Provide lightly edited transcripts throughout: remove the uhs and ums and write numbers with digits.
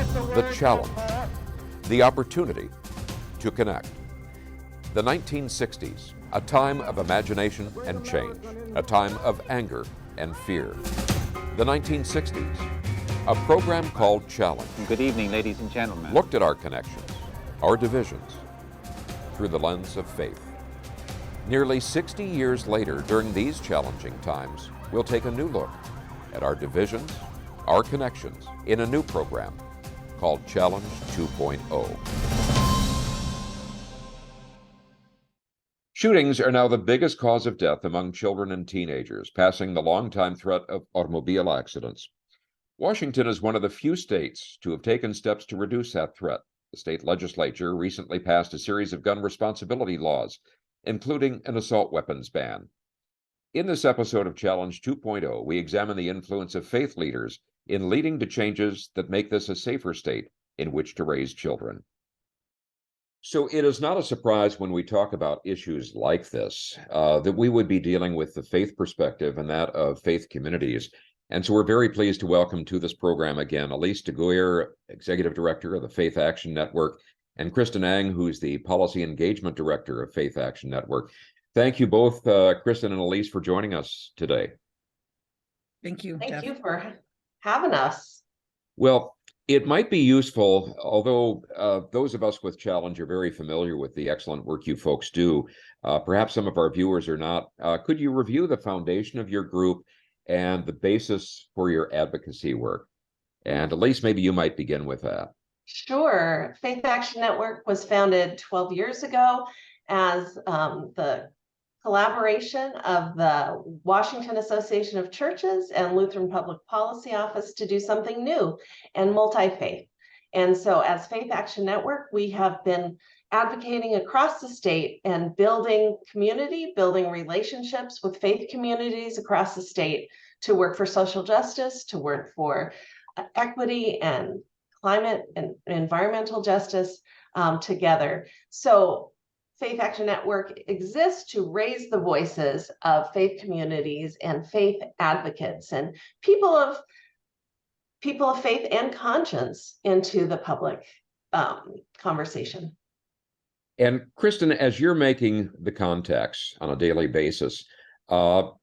The challenge, the opportunity to connect. The 1960s, a time of imagination and change, a time of anger and fear. The 1960s, a program called Challenge. Good evening, ladies and gentlemen. Looked at our connections, our divisions, through the lens of faith. Nearly 60 years later, during these challenging times, we'll take a new look at our divisions, our connections, in a new program called Challenge 2.0. Shootings are now the biggest cause of death among children and teenagers, passing the long-time threat of automobile accidents. Washington is one of the few states to have taken steps to reduce that threat. The state legislature recently passed a series of gun responsibility laws, including an assault weapons ban. In this episode of Challenge 2.0, we examine the influence of faith leaders in leading to changes that make this a safer state in which to raise children. So it is not a surprise when we talk about issues like this that we would be dealing with the faith perspective and that of faith communities. And so we're very pleased to welcome to this program again Elise DeGuyer, Executive Director of the Faith Action Network, and Kristen Ang, who's the Policy Engagement Director of Faith Action Network. Thank you both, Kristen and Elise, for joining us today. Thank you. Thank you for having us. Well, it might be useful, although those of us with Challenge are very familiar with the excellent work you folks do. Perhaps some of our viewers are not. Could you review the foundation of your group and the basis for your advocacy work? And Elise, maybe you might begin with that. Sure. Faith Action Network was founded 12 years ago as the collaboration of the Washington Association of Churches and Lutheran Public Policy Office to do something new and multi-faith. And so as Faith Action Network, we have been advocating across the state and building community, building relationships with faith communities across the state to work for social justice, to work for equity and climate and environmental justice together. So Faith Action Network exists to raise the voices of faith communities and faith advocates and people of faith and conscience into the public conversation. And Kristen, as you're making the contacts on a daily basis,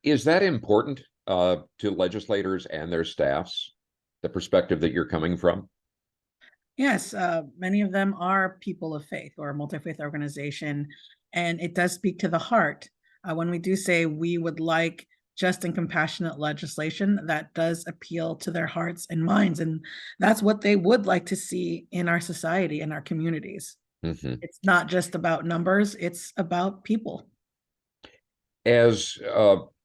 is that important to legislators and their staffs, the perspective that you're coming from? Yes, many of them are people of faith or a multi-faith organization, and it does speak to the heart. When we do say we would like just and compassionate legislation, that does appeal to their hearts and minds, and that's what they would like to see in our society and our communities. Mm-hmm. It's not just about numbers, it's about people. As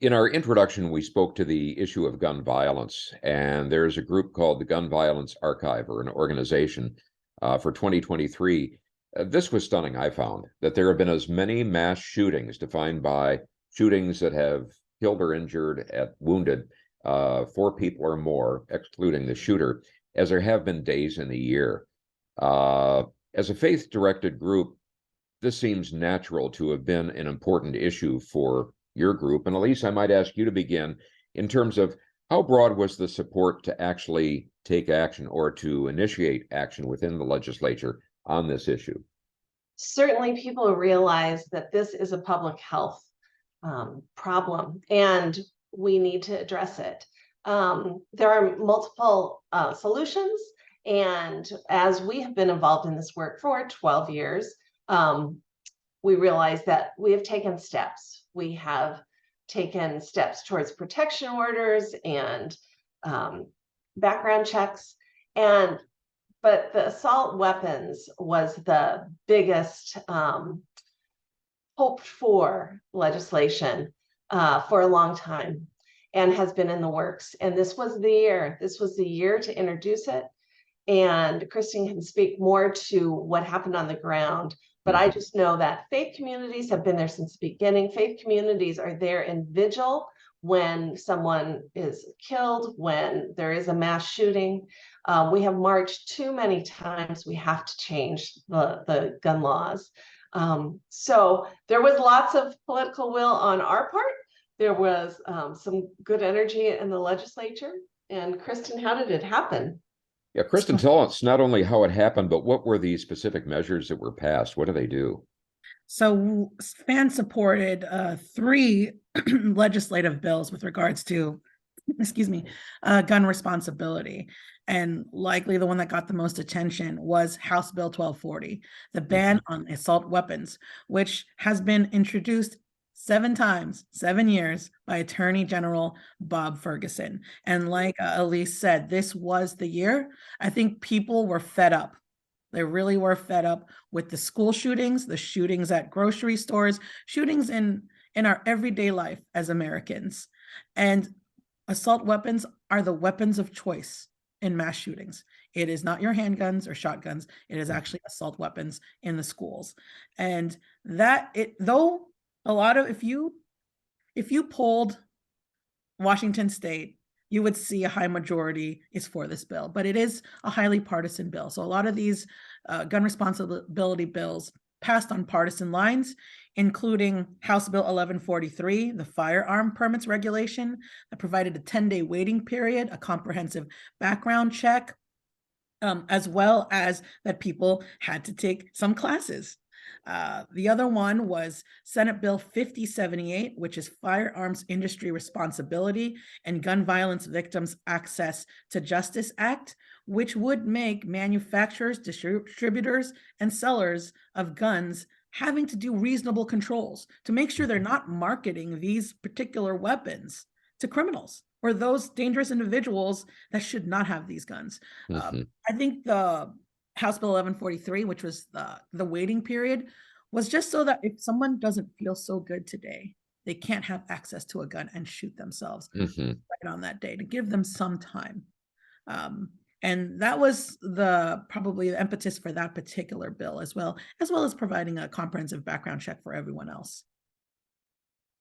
in our introduction, we spoke to the issue of gun violence, and there's a group called the Gun Violence Archive, or an organization for 2023. This was stunning, I found, that there have been as many mass shootings defined by shootings that have killed or injured, wounded 4 people or more, excluding the shooter, as there have been days in the year. As a faith-directed group, this seems natural to have been an important issue for your group. And Elise, I might ask you to begin in terms of how broad was the support to actually take action or to initiate action within the legislature on this issue? Certainly, people realize that this is a public health problem and we need to address it. There are multiple solutions. And as we have been involved in this work for 12 years, we realize that we have taken steps. We have taken steps towards protection orders and background checks. But the assault weapons was the biggest hoped for legislation for a long time and has been in the works. And this was the year. This was the year to introduce it. And Kristen can speak more to what happened on the ground. But I just know that faith communities have been there since the beginning. Faith communities are there in vigil when someone is killed, when there is a mass shooting. We have marched too many times. We have to change the gun laws. So there was lots of political will on our part. There was some good energy in the legislature. And Kristen, how did it happen? Yeah, Kristen, tell us not only how it happened, but what were the specific measures that were passed? What do they do? So SPAN supported three legislative bills with regards to, excuse me, gun responsibility. And likely the one that got the most attention was House Bill 1240, the ban on assault weapons, which has been introduced 7 times, 7 years by Attorney General Bob Ferguson. And like Elise said, this was the year. I think people were fed up. They really were fed up with the school shootings, the shootings at grocery stores, shootings in our everyday life as Americans. And assault weapons are the weapons of choice in mass shootings. It is not your handguns or shotguns. It is actually assault weapons in the schools. And that it though a lot of if you polled Washington State, you would see a high majority is for this bill, but it is a highly partisan bill. So a lot of these gun responsibility bills passed on partisan lines, including House Bill 1143, the firearm permits regulation that provided a 10-day waiting period, a comprehensive background check, as well as that people had to take some classes. The other one was Senate Bill 5078, which is Firearms Industry Responsibility and Gun Violence Victims Access to Justice Act, which would make manufacturers, distributors, and sellers of guns having to do reasonable controls to make sure they're not marketing these particular weapons to criminals or those dangerous individuals that should not have these guns. I think the House Bill 1143, which was the waiting period, was just so that if someone doesn't feel so good today, they can't have access to a gun and shoot themselves right on that day, to give them some time. And that was probably the impetus for that particular bill, as well as providing a comprehensive background check for everyone else.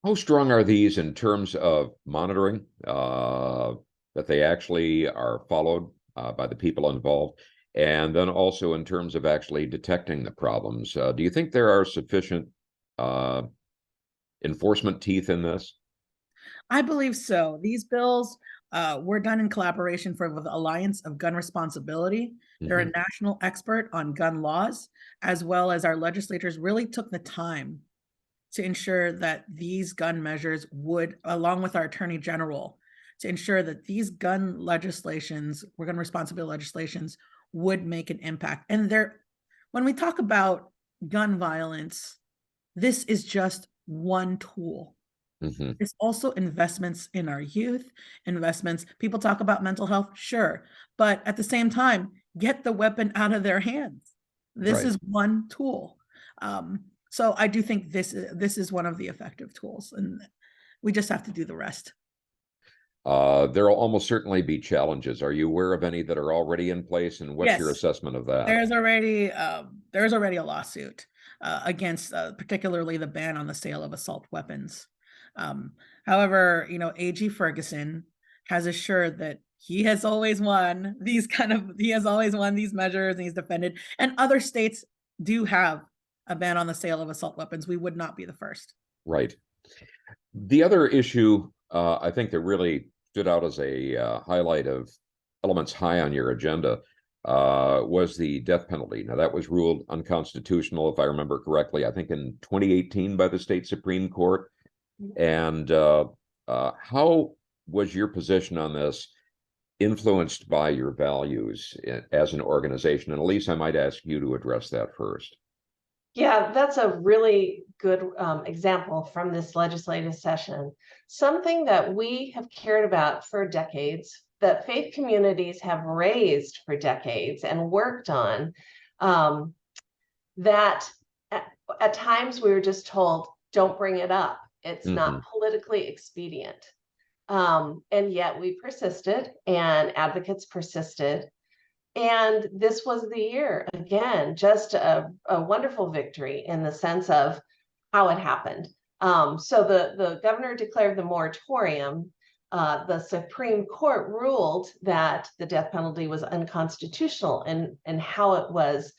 How strong are these in terms of monitoring, that they actually are followed by the people involved? And then also in terms of actually detecting the problems, do you think there are sufficient enforcement teeth in this? I believe so. These bills were done in collaboration with the Alliance of Gun Responsibility. They're a national expert on gun laws, as well as our legislators really took the time to ensure that these gun measures would, along with our Attorney General, to ensure that these gun responsibility legislations would make an impact. And when we talk about gun violence, this is just one tool. It's also investments in our youth, people talk about mental health, sure, but at the same time, get the weapon out of their hands. This is one tool. So I do think this is one of the effective tools, and we just have to do the rest. There will almost certainly be challenges. Are you aware of any that are already in place, and what's your Yes. assessment of that? There's already a lawsuit against particularly the ban on the sale of assault weapons. However, AG Ferguson has assured that he has always won these measures, and he's defended, and other states do have a ban on the sale of assault weapons. We would not be the first. Right. The other issue, I think that really stood out as a highlight of elements high on your agenda, was the death penalty. Now, that was ruled unconstitutional, if I remember correctly, I think in 2018 by the state Supreme Court. And how was your position on this influenced by your values as an organization? And Elise, I might ask you to address that first. Yeah, that's a really good example from this legislative session. Something that we have cared about for decades, that faith communities have raised for decades and worked on, that at times we were just told, don't bring it up. It's not politically expedient. And yet we persisted, and advocates persisted. And this was the year, again, just a wonderful victory in the sense of how it happened. So the governor declared the moratorium. The Supreme Court ruled that the death penalty was unconstitutional, and how it was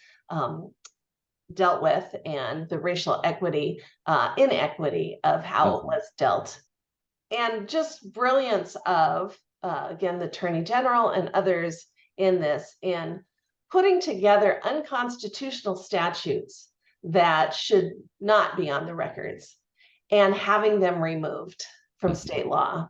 dealt with, and the racial inequity of how it was dealt. And just brilliance of, again, the Attorney General and others in this, in putting together unconstitutional statutes that should not be on the records and having them removed from state law.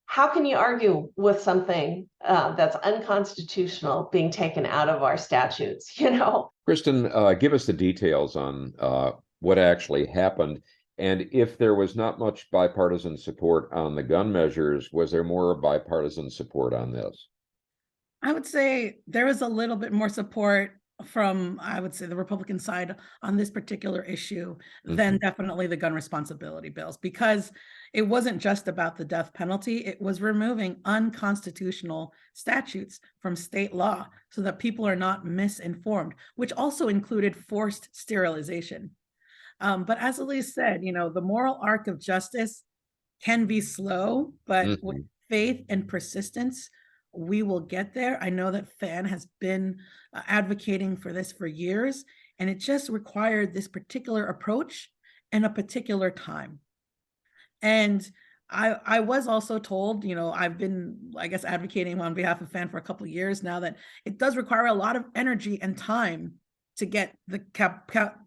How can you argue with something that's unconstitutional being taken out of our statutes, you know? Kristen, give us the details on what actually happened. And if there was not much bipartisan support on the gun measures, was there more bipartisan support on this? I would say there was a little bit more support from, I would say, the Republican side on this particular issue than definitely the gun responsibility bills, because it wasn't just about the death penalty. It was removing unconstitutional statutes from state law so that people are not misinformed, which also included forced sterilization. But as Elise said, you know, the moral arc of justice can be slow, but with faith and persistence, we will get there. I know that FAN has been advocating for this for years, and it just required this particular approach and a particular time. And I was also told, you know, I've been, I guess, advocating on behalf of FAN for a couple of years now, that it does require a lot of energy and time to get the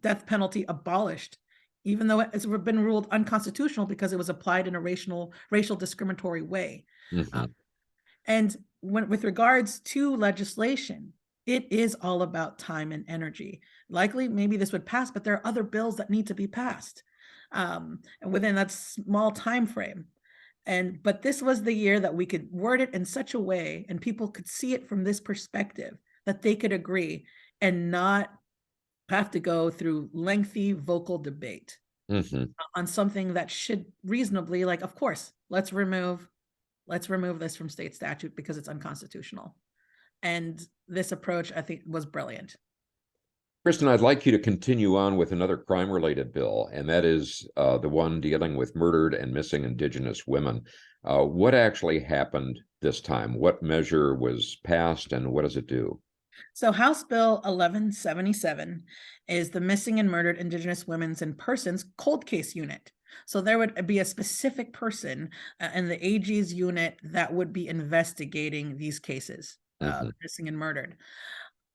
death penalty abolished, even though it's been ruled unconstitutional because it was applied in a racial discriminatory way. And with regards to legislation, it is all about time and energy. Likely, maybe this would pass, but there are other bills that need to be passed within that small time frame. But this was the year that we could word it in such a way, and people could see it from this perspective, that they could agree and not have to go through lengthy vocal debate on something that should reasonably, like, of course, let's remove this from state statute because it's unconstitutional. And this approach, I think, was brilliant. Kristen, I'd like you to continue on with another crime-related bill, and that is the one dealing with murdered and missing Indigenous women. What actually happened this time? What measure was passed, and what does it do? So House Bill 1177 is the Missing and Murdered Indigenous Women's and Persons Cold Case Unit. So there would be a specific person in the AG's unit that would be investigating these cases, missing and murdered.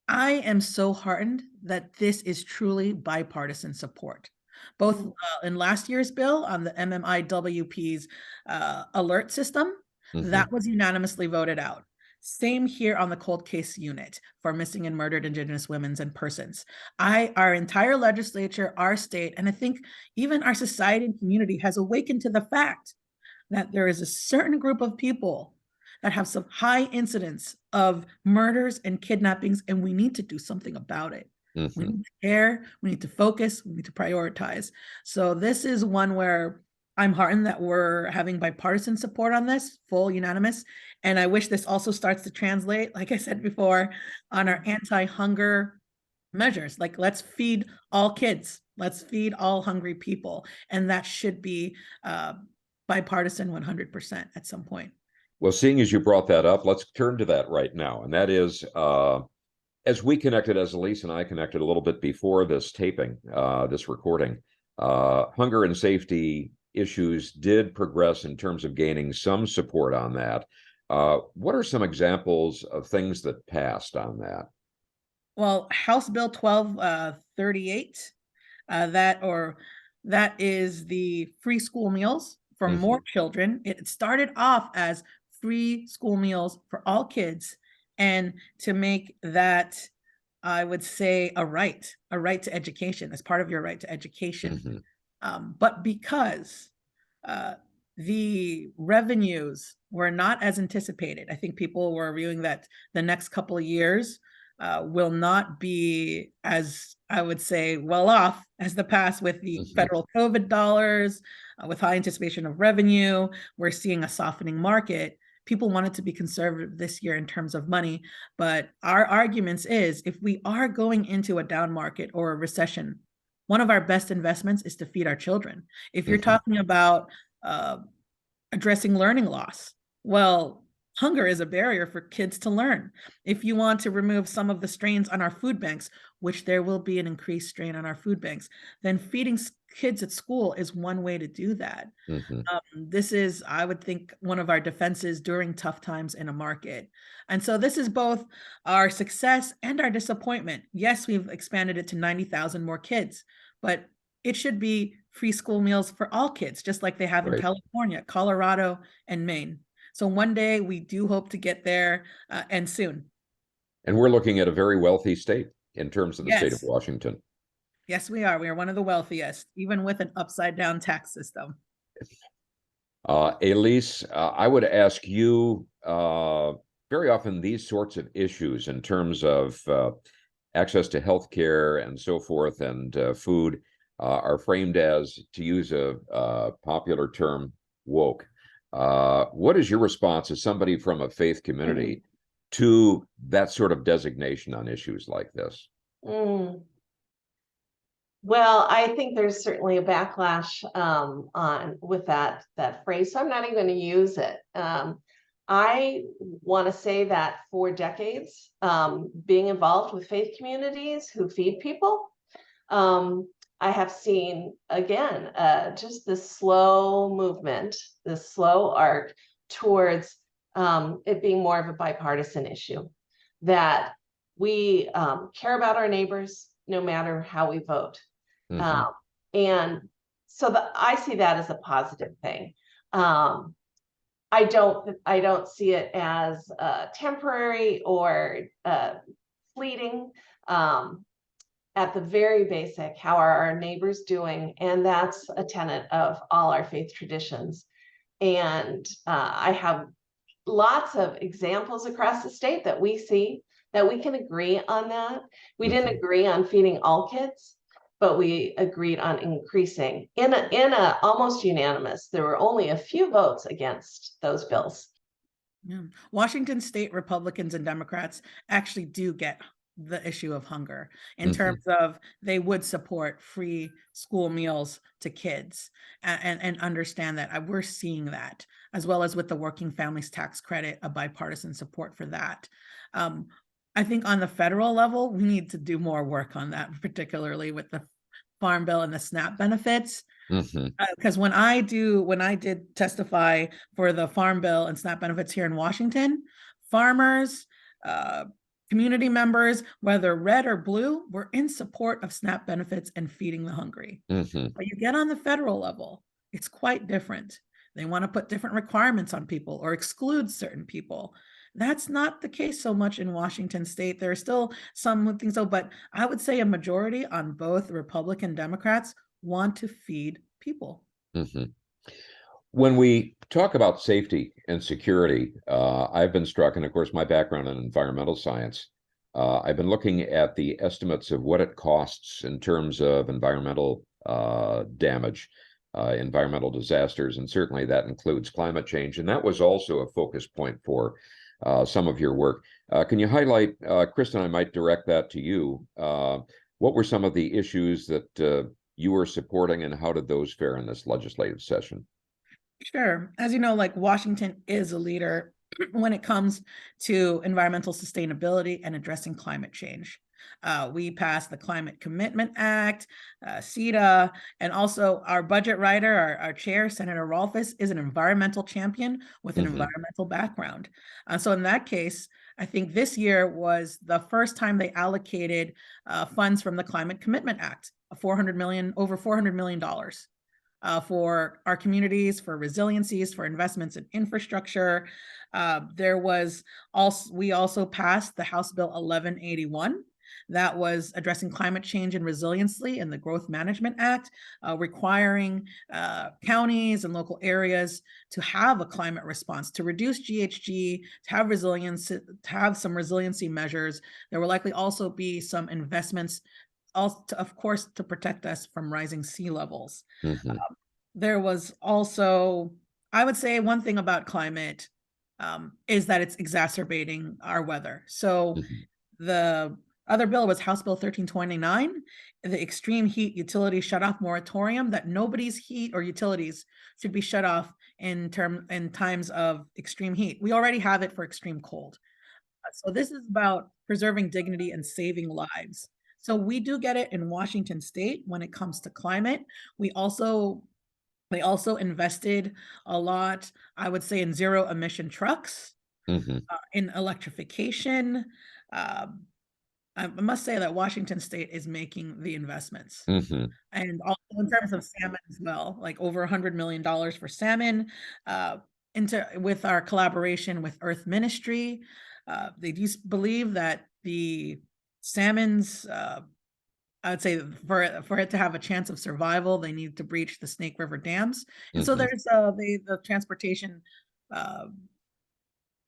I am so heartened that this is truly bipartisan support, both in last year's bill on the MMIWP's alert system, that was unanimously voted out. Same here on the cold case unit for missing and murdered Indigenous women and persons. Our entire legislature, our state, and I think even our society and community has awakened to the fact that there is a certain group of people that have some high incidence of murders and kidnappings, and we need to do something about it. We need to care, we need to focus, we need to prioritize. So this is one where I'm heartened that we're having bipartisan support on this, full unanimous. And I wish this also starts to translate, like I said before, on our anti-hunger measures. Like, let's feed all kids, let's feed all hungry people. And that should be bipartisan 100% at some point. Well, seeing as you brought that up, let's turn to that right now. And that is, as we connected, as Elise and I connected a little bit before this taping, this recording, hunger and safety issues did progress in terms of gaining some support on that. What are some examples of things that passed on that? Well, House Bill 1238, that is the free school meals for more children. It started off as free school meals for all kids, and to make that, I would say, a right to education, as part of your right to education. But because the revenues were not as anticipated, I think people were viewing that the next couple of years will not be as, I would say, well off as the past with the federal COVID dollars, with high anticipation of revenue. We're seeing a softening market. People wanted to be conservative this year in terms of money, but our arguments is, if we are going into a down market or a recession, one of our best investments is to feed our children. If you're talking about addressing learning loss, well, Hunger is a barrier for kids to learn. If you want to remove some of the strains on our food banks, which there will be an increased strain on our food banks, then feeding kids at school is one way to do that. Mhm. This is, I would think, one of our defenses during tough times in a market. And so this is both our success and our disappointment. Yes, we've expanded it to 90,000 more kids, but it should be free school meals for all kids, just like they have in Right. California, Colorado, and Maine. So one day we do hope to get there, and soon. And we're looking at a very wealthy state in terms of the state of Yes, Washington. yes, we are. We are one of the wealthiest, even with an upside down tax system. Elise, I would ask you very often these sorts of issues in terms of access to health care and so forth and food are framed as, to use a popular term, woke. What is your response as somebody from a faith community to that sort of designation on issues like this? Well, I think there's certainly a backlash on with that phrase, so I'm not even going to use it. I want to say that for decades, being involved with faith communities who feed people, I have seen again just this slow movement, this slow arc towards it being more of a bipartisan issue. That we care about our neighbors no matter how we vote. Mhm. And so I see that as a positive thing. I don't see it as temporary or fleeting. At the very basic, how are our neighbors doing? And that's a tenet of all our faith traditions. And I have lots of examples across the state that we see that we can agree on that. We didn't agree on feeding all kids, but we agreed on increasing in a almost unanimous. There were only a few votes against those bills. Yeah. Washington state Republicans and Democrats actually do get the issue of hunger in terms of they would support free school meals to kids and understand that we're seeing that, as well as with the working families tax credit, a bipartisan support for that. I think on the federal level, we need to do more work on that, particularly with the Farm Bill and the SNAP benefits. Because when I did testify for the Farm Bill and SNAP benefits here in Washington, farmers, community members, whether red or blue, were in support of SNAP benefits and feeding the hungry. But you get on the federal level, it's quite different. They want to put different requirements on people or exclude certain people. That's not the case so much in Washington state. There are still some things so, but I would say a majority on both Republican Democrats want to feed people. When we talk about safety and security, I've been struck, and of course, my background in environmental science, I've been looking at the estimates of what it costs in terms of environmental damage, environmental disasters, and certainly that includes climate change. And that was also a focus point for some of your work. Can you highlight, Kristen, I might direct that to you. What were some of the issues that you were supporting, and how did those fare in this legislative session? Sure. As you know, like Washington is a leader when it comes to environmental sustainability and addressing climate change. We passed the Climate Commitment Act, CETA, and also our budget writer, our chair, Senator Rolfes, is an environmental champion with an environmental background. So in that case, I think this year was the first time they allocated funds from the Climate Commitment Act, over $400 million. For our communities, for resiliencies, for investments in infrastructure. We also passed the House Bill 1181 that was addressing climate change and resiliency in the Growth Management Act, requiring counties and local areas to have a climate response, to reduce GHG, to have resilience, to have some resiliency measures. There will likely also be some investments, also, of course, to protect us from rising sea levels. There was also, I would say, one thing about climate is that it's exacerbating our weather. So the other bill was House Bill 1329, the extreme heat utility shutoff moratorium, that nobody's heat or utilities should be shut off in times of extreme heat. We already have it for extreme cold. So this is about preserving dignity and saving lives. So we do get it in Washington State when it comes to climate. They also invested a lot, I would say, in zero emission trucks, in electrification. I must say that Washington State is making the investments. And also in terms of salmon as well, like over $100 million for salmon, with our collaboration with Earth Ministry. They do believe that the salmon's, I would say for it to have a chance of survival, they need to breach the Snake River dams. And so there's the transportation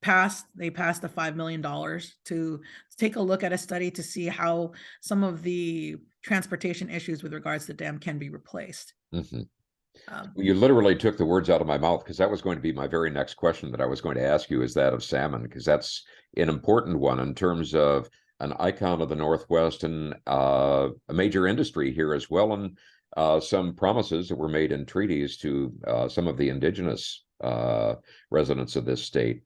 passed the $5 million to take a look at a study to see how some of the transportation issues with regards to the dam can be replaced. You literally took the words out of my mouth, because that was going to be my very next question that I was going to ask you, is that of salmon, because that's an important one in terms of an icon of the Northwest and a major industry here as well, and some promises that were made in treaties to some of the indigenous residents of this state.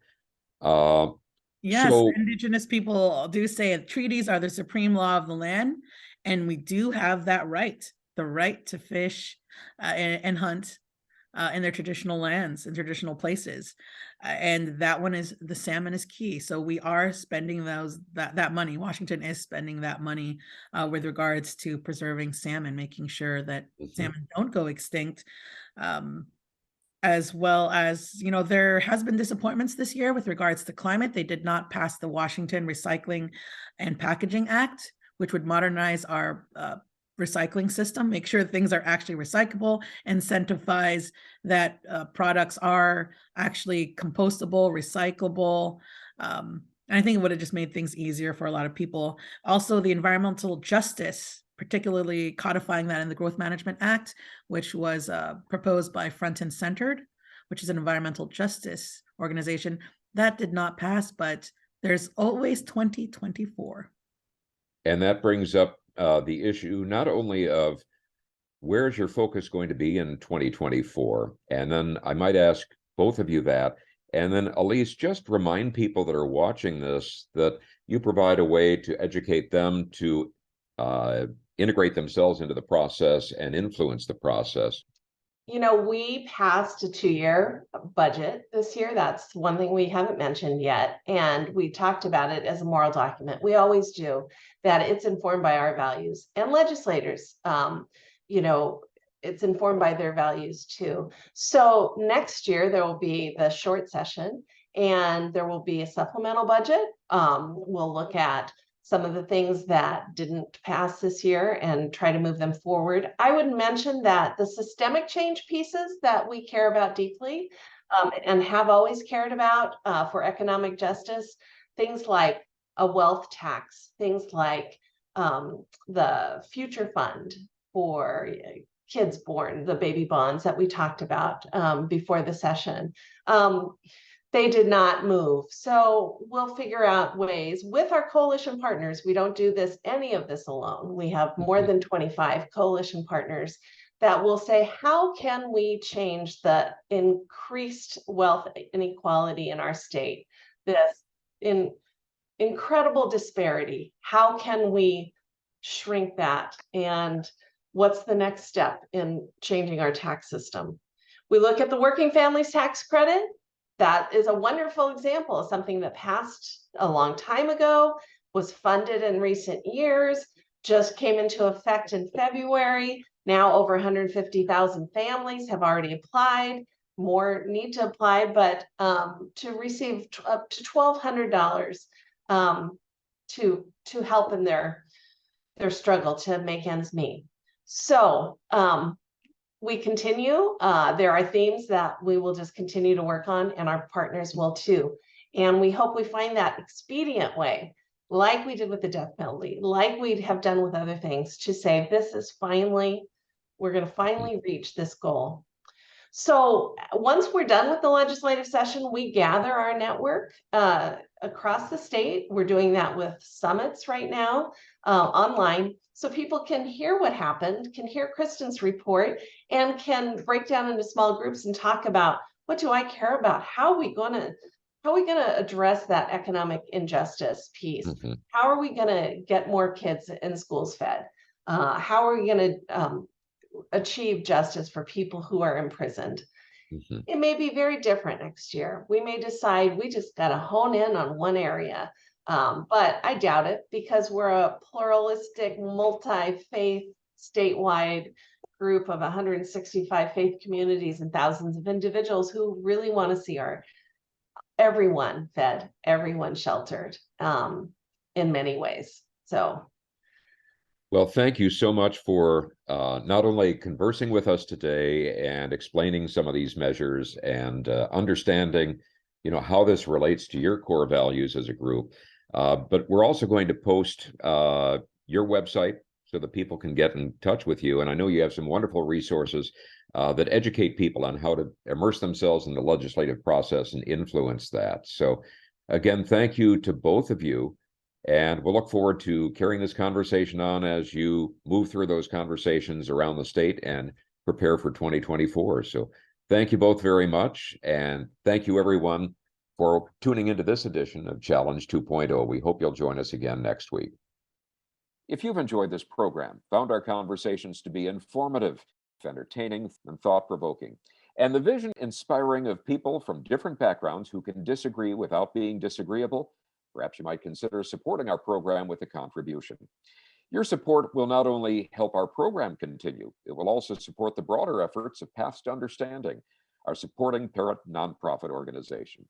Yes, so indigenous people do say treaties are the supreme law of the land, and we do have that right, the right to fish and hunt in their traditional lands and traditional places. And that one is, the salmon is key. So we are spending that money. Washington is spending that money with regards to preserving salmon, making sure that salmon don't go extinct. As well as, there has been disappointments this year with regards to climate. They did not pass the Washington Recycling and Packaging Act, which would modernize our recycling system, make sure things are actually recyclable, incentivize that products are actually compostable, recyclable. And I think it would have just made things easier for a lot of people. Also, the environmental justice, particularly codifying that in the Growth Management Act, which was proposed by Front and Centered, which is an environmental justice organization. That did not pass, but there's always 2024. And that brings up the issue not only of where's your focus going to be in 2024, and then I might ask both of you that, and then Elise, just remind people that are watching this that you provide a way to educate them to integrate themselves into the process and influence the process. We passed a 2-year budget this year. That's one thing we haven't mentioned yet. And we talked about it as a moral document. We always do, that it's informed by our values, and legislators, it's informed by their values too. So next year there will be the short session, and there will be a supplemental budget. We'll look at some of the things that didn't pass this year and try to move them forward. I would mention that the systemic change pieces that we care about deeply and have always cared about for economic justice, things like a wealth tax, things like the future fund for kids born, the baby bonds that we talked about before the session. They did not move. So we'll figure out ways with our coalition partners. We don't do any of this alone. We have more than 25 coalition partners that will say, how can we change the increased wealth inequality in our state? This incredible disparity. How can we shrink that? And what's the next step in changing our tax system? We look at the working families tax credit. That is a wonderful example of something that passed a long time ago, was funded in recent years, just came into effect in February. Now over 150,000 families have already applied. More need to apply, but to receive up to $1,200 to help in their struggle to make ends meet. So we continue. There are themes that we will just continue to work on, and our partners will too. And we hope we find that expedient way, like we did with the death penalty, like we have done with other things, to say we're going to finally reach this goal. So once we're done with the legislative session, we gather our network across the state. We're doing that with summits right now online, so people can hear what happened, can hear Kristen's report, and can break down into small groups and talk about what do I care about? How are we gonna address that economic injustice piece? Mhm. How are we gonna get more kids in schools fed? How are we gonna achieve justice for people who are imprisoned? Mhm. It may be very different next year. We may decide we just got to hone in on one area. But I doubt it because we're a pluralistic, multi-faith, statewide group of 165 faith communities and thousands of individuals who really want to see everyone fed, everyone sheltered, in many ways. So Well, thank you so much for not only conversing with us today and explaining some of these measures and understanding, how this relates to your core values as a group. But we're also going to post your website so that people can get in touch with you. And I know you have some wonderful resources that educate people on how to immerse themselves in the legislative process and influence that. So, again, thank you to both of you. And we'll look forward to carrying this conversation on as you move through those conversations around the state and prepare for 2024. So thank you both very much. And thank you, everyone, for tuning into this edition of Challenge 2.0. We hope you'll join us again next week. If you've enjoyed this program, found our conversations to be informative, entertaining, and thought-provoking, and the vision inspiring of people from different backgrounds who can disagree without being disagreeable, perhaps you might consider supporting our program with a contribution. Your support will not only help our program continue, it will also support the broader efforts of Paths to Understanding, our supporting parent nonprofit organization.